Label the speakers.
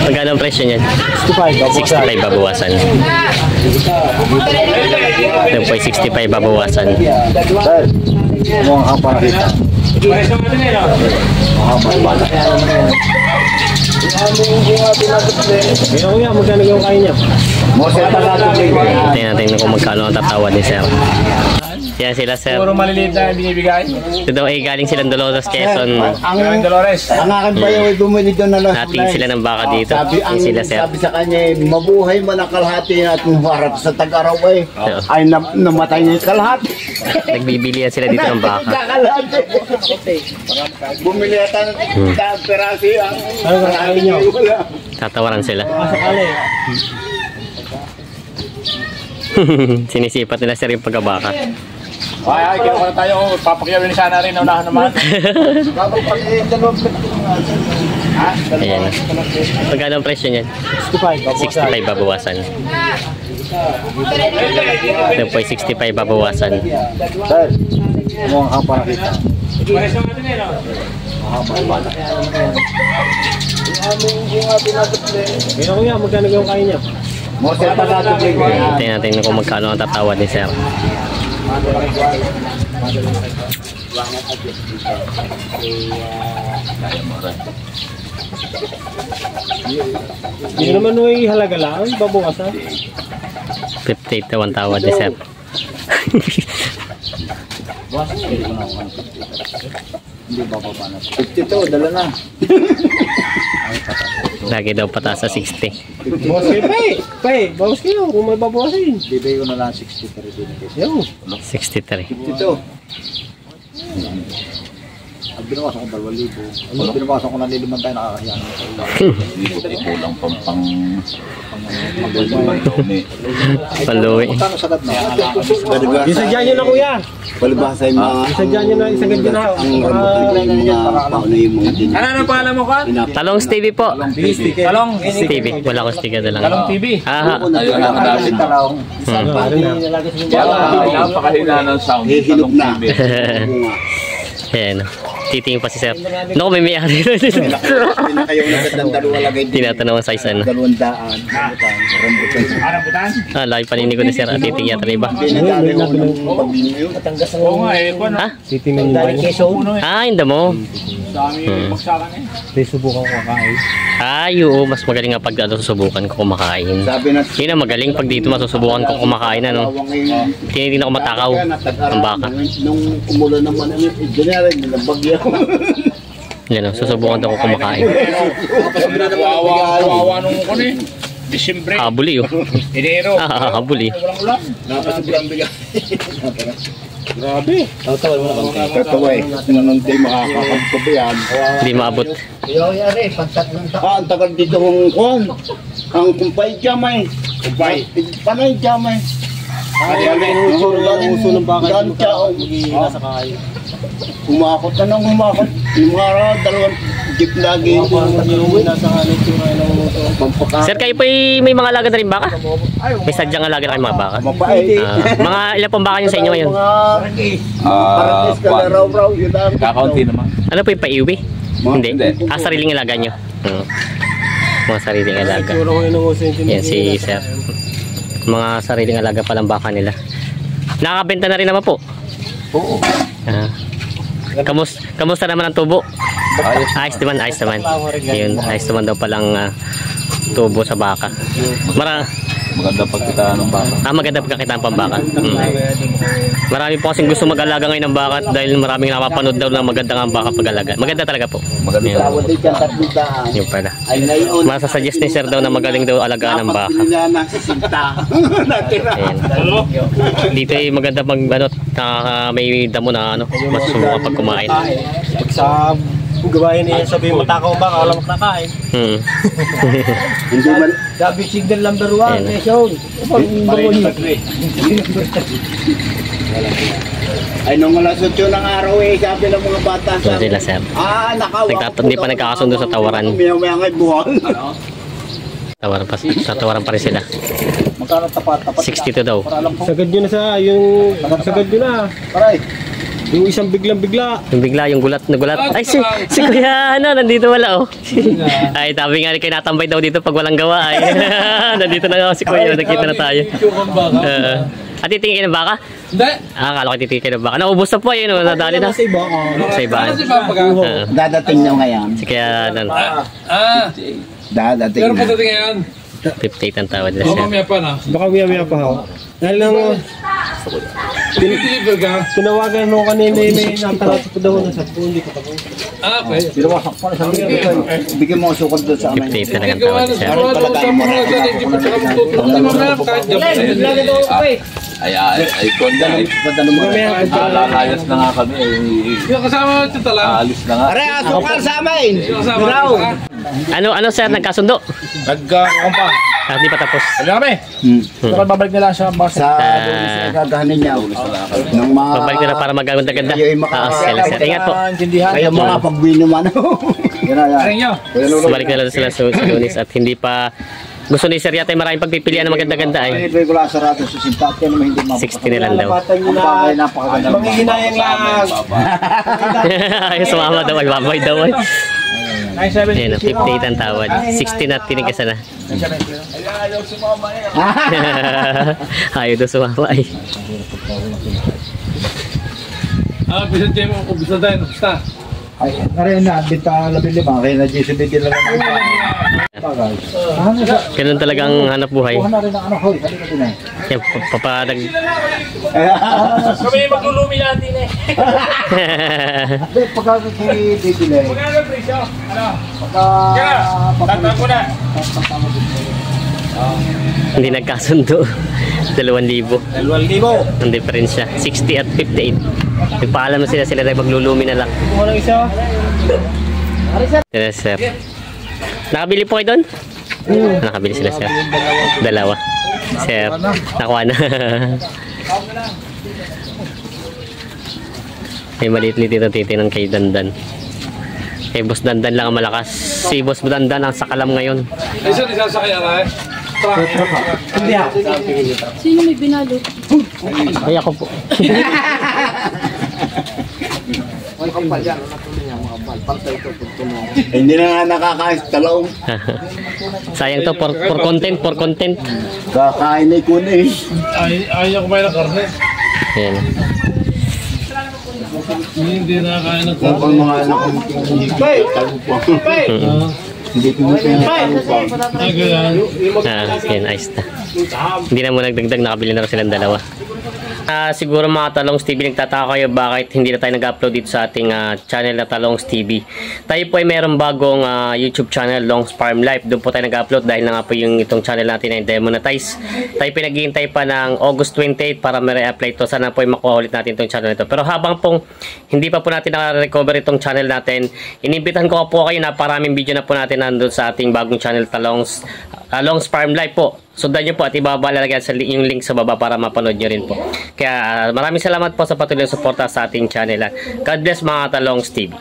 Speaker 1: Magkano ang presyo niyan?
Speaker 2: 65
Speaker 1: babawasan. Ito po ay 65 babawasan.
Speaker 2: Sir, mukhang kaparita. Kuya, magkano yung kain niya?
Speaker 1: Tingnan natin kung magkano ang tatawad ni sir. Yan sila sir.
Speaker 3: Puro maliliit na binibigay.
Speaker 1: Ito daw ay galing silang Dolores, Quezon.
Speaker 2: Ang Dolores. Ang akin pa yung bumili doon na lang.
Speaker 1: Nating sila ng baka dito. Yan sila sir.
Speaker 2: Sabi sa kanya, mabuhay man ang kalahati natin harap sa Tag-Araw ay namatay niya yung kalahati.
Speaker 1: Nagbibilihan sila dito ng baka.
Speaker 2: Bumili ata ng perasi ang
Speaker 3: kain niyo?
Speaker 1: Tatawaran sila. Sinisipat nila sir yung pagkabaka.
Speaker 3: Ay, kinuha na tayo. Papakyawin sana rin. Naunahan naman.
Speaker 1: Ayan. Magkano ang presyo niyan? 65 babawasan. Ito po ay 65 babawasan.
Speaker 2: Sir, mukhang kaparita. Kuya, magkano yung kain niya?
Speaker 1: Tingnan natin kung magkano ang tatawad ni sir.
Speaker 2: Hindi naman may halaga lang, babawasan.
Speaker 1: 58 daw ang tawad ni sir.
Speaker 2: Hindi bababa na. 52, dala na.
Speaker 1: Lagi daw pataas sa 60.
Speaker 2: Bawas kayo, pay. Bawas kayo kung may babawasin. Bibigay ko na lang 60 pero binigay. Yo,
Speaker 1: 63.
Speaker 2: 52. Ang binawasan ko 2,000. Ang binawasan ko na niliman tayo nakakahiya naman sa ulang.
Speaker 4: Hindi kulang pang
Speaker 1: Paluwi.
Speaker 2: Magkano sagad na? Isadya nyo na kuya.
Speaker 5: Palibasa yung mga
Speaker 2: Isadya nyo na, isagad nyo na.
Speaker 5: ang rambutan yung mga paano yung mga din.
Speaker 3: Ano ang pangalan mo ka?
Speaker 1: Talong Stevie po.
Speaker 3: Talong.
Speaker 1: Stevie. Wala ko sticker na lang.
Speaker 3: Talong TV.
Speaker 1: Aha.
Speaker 4: ayun ang natin. Napakahina ng sound.
Speaker 5: Hihilog na.
Speaker 1: Ayan. Titingin pa si sir. Naku, may may-ari na din.
Speaker 5: Pinakayong nagad ng dalawa lagay din.
Speaker 1: Tinatanong ang size ano.
Speaker 5: 200. Rambutan.
Speaker 3: Rambutan.
Speaker 1: Ah, laki panini ko ni sir. Titingin yata na iba.
Speaker 5: Pinadali ko ng pabili yun.
Speaker 3: Oo nga eh. Kung
Speaker 1: Ha?
Speaker 2: Titingnan nyo.
Speaker 1: Ah, hindi mo.
Speaker 3: dami bagsakan eh.
Speaker 2: May subukan ko kakain.
Speaker 1: Ay, oo. Mas magaling nga pag susubukan ko kumakain.
Speaker 5: Sabi na
Speaker 1: Yun ang magaling pag dito masusubukan ko kumakain ano. Tinitingnan ko matakaw ang baka.
Speaker 5: Nung umulan naman, general, nabagyan.
Speaker 1: Yan o, susubukan daw ko kumakain.
Speaker 3: Kawawa nung kuno eh. Disyembre.
Speaker 1: Habuli oh.
Speaker 3: Enero.
Speaker 1: Habuli.
Speaker 3: Walang ulan.
Speaker 5: Napasobrang bigay.
Speaker 3: Grabe.
Speaker 5: Tatawa eh. Nanantay makakapagkabi yan.
Speaker 1: Hindi maabot.
Speaker 5: Ang tagal dito kong kuhan. Ang kumpay jamay.
Speaker 3: Kumpay.
Speaker 5: Panay jamay.
Speaker 2: Uso ng baka yung nasa kakain.
Speaker 5: Umakot na nang umakot. Yung mga dalawang jeep lagi.
Speaker 2: Yung nasa kanin yung uso.
Speaker 1: Sir, kayo po may mga alaga na rin baka? May sadyang alaga na kayong mga baka?
Speaker 5: Mabait.
Speaker 1: Mga ilan pong baka nyo sa inyo ngayon?
Speaker 5: Paratis ka na raw. Yun lang.
Speaker 4: Kakaunti naman.
Speaker 1: Ano po yung paiwi? Hindi.
Speaker 4: Hindi.
Speaker 1: Ah, sariling alaga nyo? Mga sariling alaga.
Speaker 2: Siguro ko yung uso yung
Speaker 1: Yan si sir. Mga sariling alaga palang baka nila. Nakakabenta na rin naman po.
Speaker 4: Oo.
Speaker 1: Kamusta naman ang tubo?
Speaker 4: Ayos.
Speaker 1: Ayos naman, ayos naman. Yun, ayos naman daw palang tubo sa baka.
Speaker 4: Maganda pagkita ng baka.
Speaker 1: Maganda pagkakita ng pambaka. Marami po kasing gusto mag-alaga ngayon ng baka dahil maraming napapanood daw na maganda nga ang baka pag-alaga. Maganda talaga po.
Speaker 4: Maganda
Speaker 1: Yun.
Speaker 5: Tawad din dyan, 300.
Speaker 1: Yun pala.
Speaker 5: Ay ngayon.
Speaker 1: Masasuggest ni sir daw na magaling daw alagaan ng baka.
Speaker 5: Nila na sa sinta. Natira.
Speaker 1: Ayan. Dito ay maganda mag may damo na masusubukan pag kumain.
Speaker 2: Sa gawain niya sabihin mo takaw ba, wala makakain.
Speaker 5: Hindi man.
Speaker 2: Sabi signal number 1,
Speaker 1: Ayan.
Speaker 2: Quezon.
Speaker 5: Ay nung alas 8 ng araw eh, sabi ng mga bata
Speaker 1: Yun sila sir.
Speaker 5: nakawa.
Speaker 1: Hindi pa nagkakasundo sa tawaran.
Speaker 5: Maya ngay buwan.
Speaker 1: Tawaran pa rin sila.
Speaker 5: Magkano tapat?
Speaker 1: 62 daw.
Speaker 2: Sagad nyo na sa yung sagad nyo na.
Speaker 5: Paray.
Speaker 6: Yung isang biglang-bigla.
Speaker 1: Yung bigla, yung gulat na gulat. Ay, si Kuya, nandito wala, oh. Ay, tabi nga kayo natambay daw dito pag walang gawa, ay. Nandito na nga si Kuya, nakita na tayo. At titingin kayo ng baka?
Speaker 6: Hindi.
Speaker 1: Akala ko titingin kayo ng baka. Naubos na po, ayun, nadali na.
Speaker 6: Sa iba.
Speaker 1: Sa ibaan.
Speaker 2: Dadating nyo ngayon.
Speaker 1: Si kaya,
Speaker 2: Dadating
Speaker 6: Pero
Speaker 2: na.
Speaker 6: pagdating ngayon,
Speaker 1: 58 ang tawad na
Speaker 6: baka
Speaker 1: siya.
Speaker 6: mamaya pa na.
Speaker 5: Baka maya pa ho. Dahil lang,
Speaker 6: Deliver ka?
Speaker 5: tinawagan mo kanina may natalata ko daw na sa hindi ko tapos.
Speaker 6: Okay.
Speaker 2: Binawasak pa na sa bigyan mo ang sukod doon sa amin.
Speaker 1: 58 talagang tawad na siya.
Speaker 4: Ay, konda. Lalayas na nga kami.
Speaker 6: Yung kasama ito tala.
Speaker 4: Aalis na nga.
Speaker 2: Are, asukal sa amin! Biraw!
Speaker 1: Ano sir, nagkasundo?
Speaker 3: Nagkakumpa.
Speaker 1: Hindi pa tapos.
Speaker 3: Sabi kami. Ito kan babalik nila sa bus.
Speaker 2: Sa doon sa gagahanin niya. Nung mga...
Speaker 1: Babalik na para magaganda-ganda.
Speaker 2: Kayo ay maka-
Speaker 1: Sir. Ingat po.
Speaker 3: Intindihan.
Speaker 2: Kayo mga pagbino man.
Speaker 3: Aring nyo.
Speaker 1: Balik na lang sila sa Lunis at hindi pa gusto ni Sir yata maraming pagpipilian na maganda-ganda ay.
Speaker 2: Ay, ko lang sa rato sa sintate naman hindi mapapagod.
Speaker 1: 60 na lang daw.
Speaker 2: Ang bagay napakaganda.
Speaker 5: Manghihinayang lang.
Speaker 1: Ay, sumama daw ay, babay daw ay. Ayan, 58 ang tawad. 60 na tinigasan na. Ayaw daw sumama ay.
Speaker 6: Bisan tayo mo kung gusto tayo. Basta.
Speaker 2: Ay, narin na, bita labili ba? Kaya na JCB din lang naman.
Speaker 1: Ganun talagang hanap buhay.
Speaker 2: Kuha na rin ang ano, hoy, halika din eh.
Speaker 1: Yan, papadag.
Speaker 6: Kami maglulumi natin eh.
Speaker 2: Pagka si Bibili,
Speaker 6: Magkano presyo? Ano?
Speaker 2: pagka...
Speaker 6: Tatang ko na.
Speaker 1: Hindi nagkasundo. 2,000.
Speaker 6: 2,000.
Speaker 1: Ang diferensya. 60 at 58. Nagpaalam na sila tayo maglulumi na lang.
Speaker 6: Kung ano isa?
Speaker 1: Yes, sir. Nakabili po kayo doon? Nakabili sila, sir. Dalawa. Sir, nakuha na. May maliit-liit ito titinang kay Dandan. Kay Boss Dandan lang ang malakas. Si Boss Dandan ang sakalam ngayon.
Speaker 6: Isa nisasakay aray.
Speaker 5: Hindi ha.
Speaker 7: Sino may binalot?
Speaker 1: Ay, ako po.
Speaker 2: Hindi na nga nakakain sa talong.
Speaker 1: Sayang to, for content.
Speaker 2: Kakain na ikun eh.
Speaker 6: Ayaw kumain ng karne.
Speaker 1: Ayan.
Speaker 6: Hindi nakakain ng
Speaker 2: Kung ang mga anak kong hindi pinipin ang talong.
Speaker 6: Ay, ganyan.
Speaker 1: Ayan, ayos na. Hindi na mo nagdagdag, nakabili na rin silang dalawa. Siguro mga Talongs TV, nagtataka kayo bakit hindi na tayo nag-upload dito sa ating channel na Talongs TV. Tayo po ay mayroong bagong YouTube channel, Longs Farm Life. Doon po tayo nag-upload dahil na nga po yung itong channel natin ay demonetize. Tayo pinaghihintay pa ng August 28 para ma-re-apply ito. Sana po ay makuha ulit natin itong channel ito. Pero habang pong hindi pa po natin na-recover itong channel natin, inimbitahan ko po kayo na paraming video na po natin nandun sa ating bagong channel Talongs Longs Farm Life po. Sundan nyo po at ibabalalagyan sa yung link sa baba para mapanood nyo rin po. Kaya maraming salamat po sa patuloy na suporta sa ating channel. God bless mga Talongs TV.